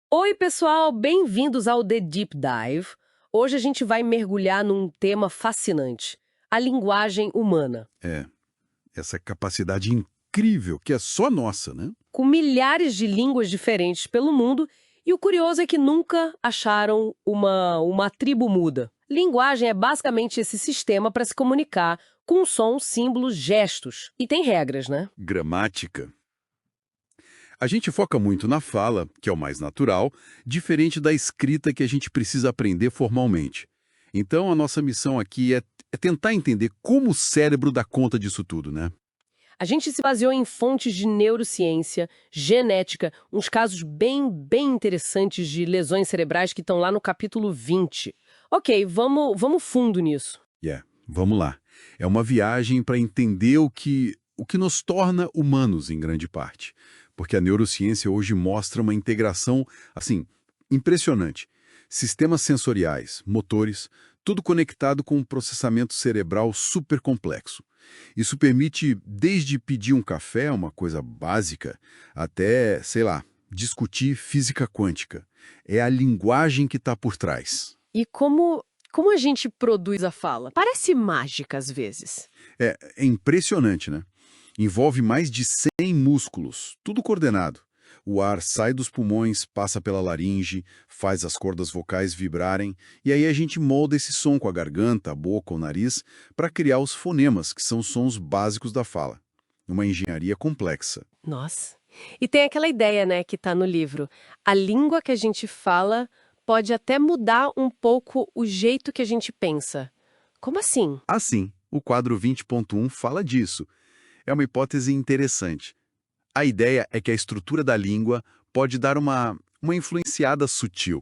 Oi, pessoal, bem-vindos ao The Deep Dive. Hoje a gente vai mergulhar num tema fascinante: a linguagem humana. É, essa capacidade incrível que é só nossa, né? Com milhares de línguas diferentes pelo mundo, e o curioso é que nunca acharam uma tribo muda. Linguagem é basicamente esse sistema para se comunicar com sons, símbolos, gestos. E tem regras, né? Gramática. A gente foca muito na fala, que é o mais natural, diferente da escrita que a gente precisa aprender formalmente. Então, a nossa missão aqui é tentar entender como o cérebro dá conta disso tudo, né? A gente se baseou em fontes de neurociência, genética, uns casos bem interessantes de lesões cerebrais que estão lá no capítulo 20. Ok, vamos fundo nisso. Vamos lá. É uma viagem para entender o que nos torna humanos, em grande parte. Porque a neurociência hoje mostra uma integração, assim, impressionante. Sistemas sensoriais, motores, tudo conectado com um processamento cerebral super complexo. Isso permite desde pedir um café, uma coisa básica, até, sei lá, discutir física quântica. É a linguagem que está por trás. E como a gente produz a fala? Parece mágica às vezes. É impressionante, né? Envolve mais de 100 músculos, tudo coordenado. O ar sai dos pulmões, passa pela laringe, faz as cordas vocais vibrarem, e aí a gente molda esse som com a garganta, a boca, o nariz, para criar os fonemas, que são os sons básicos da fala. Uma engenharia complexa. Nossa. E tem aquela ideia, né, que tá no livro. A língua que a gente fala pode até mudar um pouco o jeito que a gente pensa. Como assim? Assim, o quadro 20.1 fala disso. É uma hipótese interessante. A ideia é que a estrutura da língua pode dar uma influenciada sutil.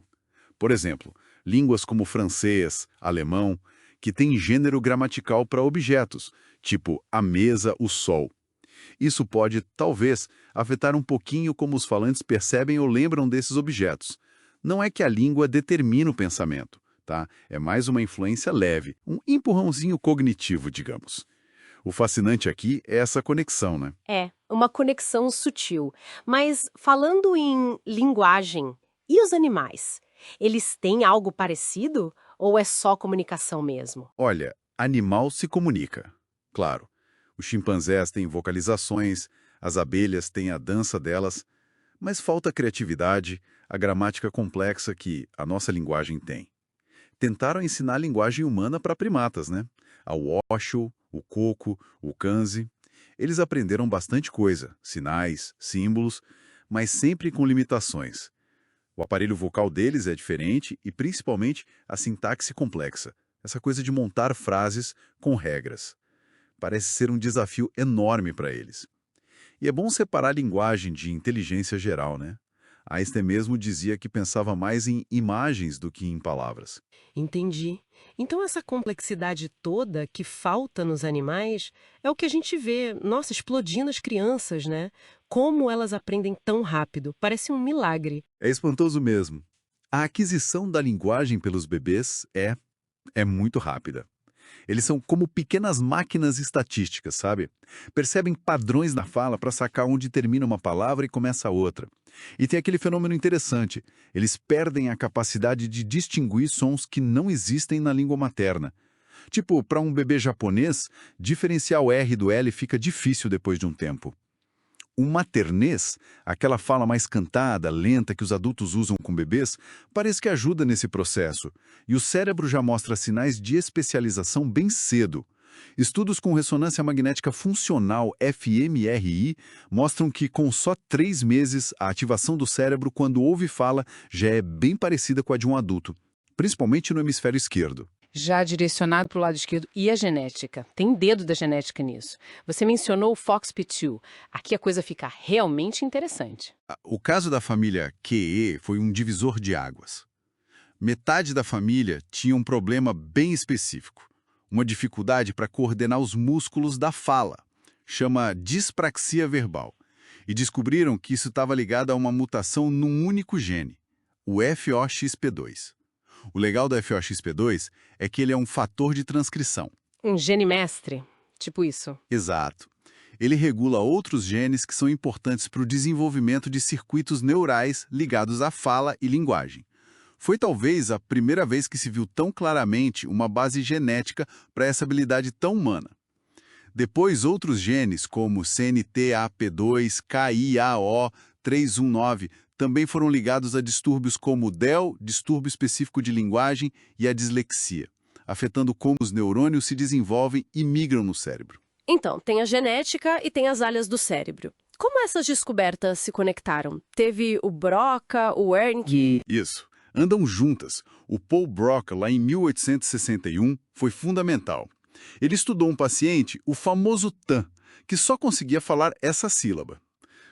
Por exemplo, línguas como francês, alemão, que têm gênero gramatical para objetos, tipo a mesa, o sol. Isso pode, talvez, afetar um pouquinho como os falantes percebem ou lembram desses objetos. Não é que a língua determina o pensamento, tá? É mais uma influência leve, um empurrãozinho cognitivo, digamos. O fascinante aqui é essa conexão, né? É, uma conexão sutil. Mas falando em linguagem, e os animais? Eles têm algo parecido ou é só comunicação mesmo? Olha, animal se comunica. Claro, os chimpanzés têm vocalizações, as abelhas têm a dança delas, mas falta a criatividade, a gramática complexa que a nossa linguagem tem. Tentaram ensinar a linguagem humana para primatas, né? A Washoe, o coco, o kanzi. Eles aprenderam bastante coisa, sinais, símbolos, mas sempre com limitações. O aparelho vocal deles é diferente e, principalmente, a sintaxe complexa. Essa coisa de montar frases com regras. Parece ser um desafio enorme para eles. E é bom separar a linguagem de inteligência geral, né? Einstein mesmo dizia que pensava mais em imagens do que em palavras. Entendi. Então essa complexidade toda que falta nos animais é o que a gente vê, nossa, explodindo as crianças, né? Como elas aprendem tão rápido. Parece um milagre. É espantoso mesmo. A aquisição da linguagem pelos bebês é muito rápida. Eles são como pequenas máquinas estatísticas, sabe? Percebem padrões na fala para sacar onde termina uma palavra e começa a outra. E tem aquele fenômeno interessante. Eles perdem a capacidade de distinguir sons que não existem na língua materna. Tipo, para um bebê japonês, diferenciar o R do L fica difícil depois de um tempo. O maternês, aquela fala mais cantada, lenta que os adultos usam com bebês, parece que ajuda nesse processo, e o cérebro já mostra sinais de especialização bem cedo. Estudos com ressonância magnética funcional fMRI mostram que com só 3 meses a ativação do cérebro quando ouve fala já é bem parecida com a de um adulto, principalmente no hemisfério esquerdo. Já direcionado para o lado esquerdo, e a genética? Tem dedo da genética nisso. Você mencionou o FOXP2. Aqui a coisa fica realmente interessante. O caso da família QE foi um divisor de águas. Metade da família tinha um problema bem específico, uma dificuldade para coordenar os músculos da fala, chama dispraxia verbal, e descobriram que isso estava ligado a uma mutação num único gene, o FOXP2. O legal do FOXP2 é que ele é um fator de transcrição. Um gene mestre, tipo isso. Exato. Ele regula outros genes que são importantes para o desenvolvimento de circuitos neurais ligados à fala e linguagem. Foi talvez a primeira vez que se viu tão claramente uma base genética para essa habilidade tão humana. Depois, outros genes, como CNTAP2, KIAO319, também foram ligados a distúrbios como o DEL, distúrbio específico de linguagem, e a dislexia, afetando como os neurônios se desenvolvem e migram no cérebro. Então, tem a genética e tem as áreas do cérebro. Como essas descobertas se conectaram? Teve o Broca, o Wernicke... Isso. Andam juntas. O Paul Broca, lá em 1861, foi fundamental. Ele estudou um paciente, o famoso TAM, que só conseguia falar essa sílaba.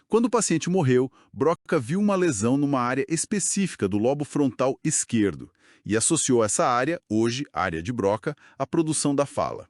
Quando o paciente morreu, Broca viu uma lesão numa área específica do lobo frontal esquerdo e associou essa área, hoje área de Broca, à produção da fala.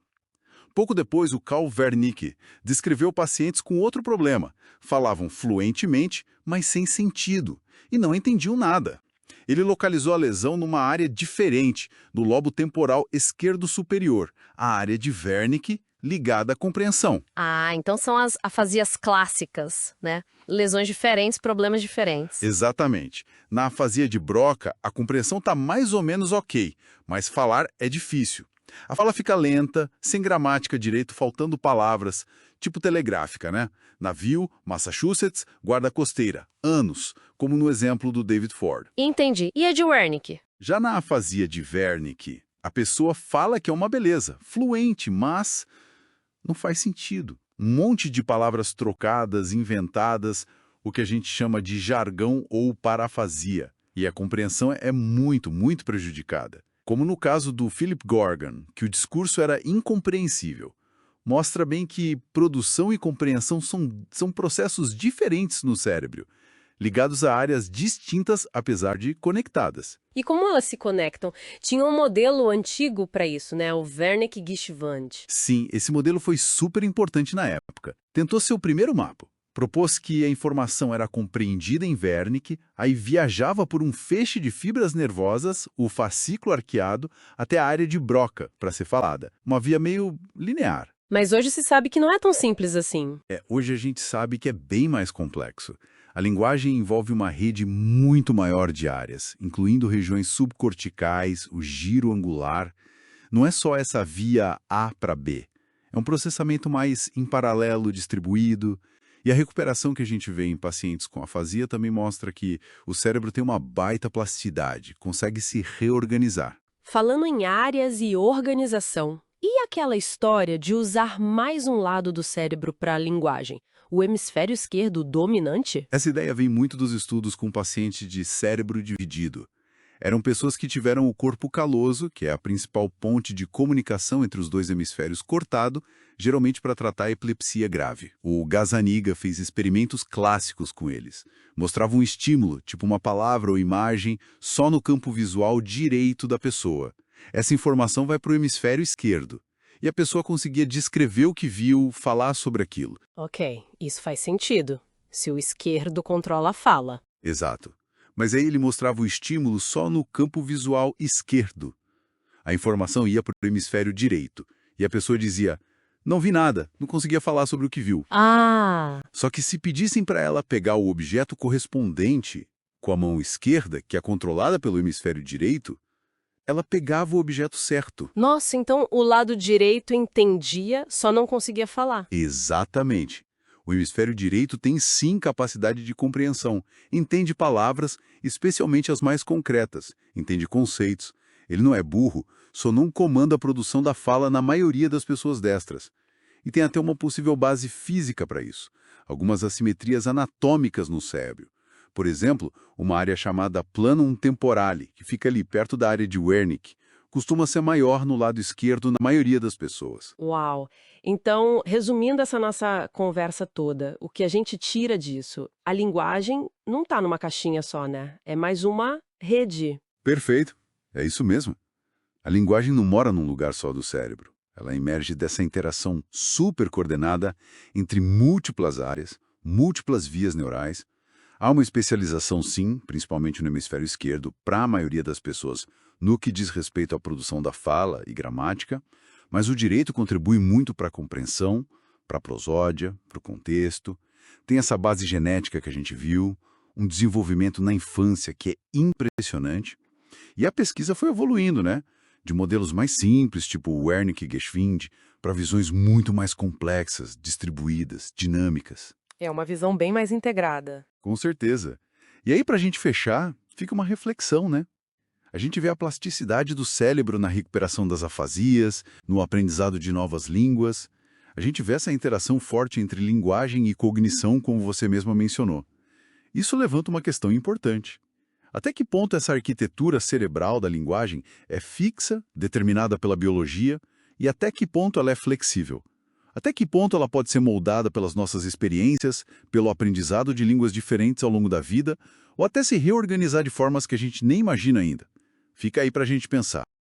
Pouco depois, o Carl Wernicke descreveu pacientes com outro problema. Falavam fluentemente, mas sem sentido, e não entendiam nada. Ele localizou a lesão numa área diferente, no lobo temporal esquerdo superior, a área de Wernicke, ligada à compreensão. Ah, então são as afasias clássicas, né? Lesões diferentes, problemas diferentes. Exatamente. Na afasia de Broca, a compreensão está mais ou menos ok, mas falar é difícil. A fala fica lenta, sem gramática direito, faltando palavras, tipo telegráfica, né? Navio, Massachusetts, guarda costeira, anos, como no exemplo do David Ford. Entendi. E a de Wernicke? Já na afasia de Wernicke, a pessoa fala que é uma beleza, fluente, mas não faz sentido. Um monte de palavras trocadas, inventadas, o que a gente chama de jargão ou parafasia. E a compreensão é muito, muito prejudicada. Como no caso do Philip Gorgon, que o discurso era incompreensível. Mostra bem que produção e compreensão são processos diferentes no cérebro, ligados a áreas distintas, apesar de conectadas. E como elas se conectam? Tinha um modelo antigo para isso, né? O Wernicke-Gishwand. Sim, esse modelo foi super importante na época. Tentou ser o primeiro mapa. Propôs que a informação era compreendida em Wernicke, aí viajava por um feixe de fibras nervosas, o fascículo arqueado, até a área de Broca para ser falada. Uma via meio linear. Mas hoje se sabe que não é tão simples assim. Hoje a gente sabe que é bem mais complexo. A linguagem envolve uma rede muito maior de áreas, incluindo regiões subcorticais, o giro angular. Não é só essa via A para B. É um processamento mais em paralelo distribuído. E a recuperação que a gente vê em pacientes com afasia também mostra que o cérebro tem uma baita plasticidade, consegue se reorganizar. Falando em áreas e organização, e aquela história de usar mais um lado do cérebro para a linguagem? O hemisfério esquerdo dominante? Essa ideia vem muito dos estudos com pacientes de cérebro dividido. Eram pessoas que tiveram o corpo caloso, que é a principal ponte de comunicação entre os dois hemisférios, cortado, geralmente para tratar a epilepsia grave. O Gazzaniga fez experimentos clássicos com eles. Mostrava um estímulo, tipo uma palavra ou imagem, só no campo visual direito da pessoa. Essa informação vai para o hemisfério esquerdo. E a pessoa conseguia descrever o que viu, falar sobre aquilo. Ok, isso faz sentido. Se o esquerdo controla a fala. Exato. Mas aí ele mostrava o estímulo só no campo visual esquerdo. A informação ia para o hemisfério direito. E a pessoa dizia, não vi nada, não conseguia falar sobre o que viu. Ah! Só que se pedissem para ela pegar o objeto correspondente com a mão esquerda, que é controlada pelo hemisfério direito, ela pegava o objeto certo. Nossa, então o lado direito entendia, só não conseguia falar. Exatamente. O hemisfério direito tem sim capacidade de compreensão, entende palavras, especialmente as mais concretas, entende conceitos. Ele não é burro, só não comanda a produção da fala na maioria das pessoas destras. E tem até uma possível base física para isso, algumas assimetrias anatômicas no cérebro. Por exemplo, uma área chamada planum temporale, que fica ali perto da área de Wernicke, costuma ser maior no lado esquerdo na maioria das pessoas. Uau! Então, resumindo essa nossa conversa toda, o que a gente tira disso? A linguagem não está numa caixinha só, né? É mais uma rede. Perfeito. É isso mesmo. A linguagem não mora num lugar só do cérebro. Ela emerge dessa interação super coordenada entre múltiplas áreas, múltiplas vias neurais. Há uma especialização, sim, principalmente no hemisfério esquerdo, para a maioria das pessoas, no que diz respeito à produção da fala e gramática, mas o direito contribui muito para a compreensão, para a prosódia, para o contexto. Tem essa base genética que a gente viu, um desenvolvimento na infância que é impressionante. E a pesquisa foi evoluindo, né? De modelos mais simples, tipo o Wernicke-Geschwind, para visões muito mais complexas, distribuídas, dinâmicas. É uma visão bem mais integrada. Com certeza. E aí, para a gente fechar, fica uma reflexão, né? A gente vê a plasticidade do cérebro na recuperação das afasias, no aprendizado de novas línguas. A gente vê essa interação forte entre linguagem e cognição, como você mesma mencionou. Isso levanta uma questão importante. Até que ponto essa arquitetura cerebral da linguagem é fixa, determinada pela biologia, e até que ponto ela é flexível? Até que ponto ela pode ser moldada pelas nossas experiências, pelo aprendizado de línguas diferentes ao longo da vida, ou até se reorganizar de formas que a gente nem imagina ainda? Fica aí para a gente pensar.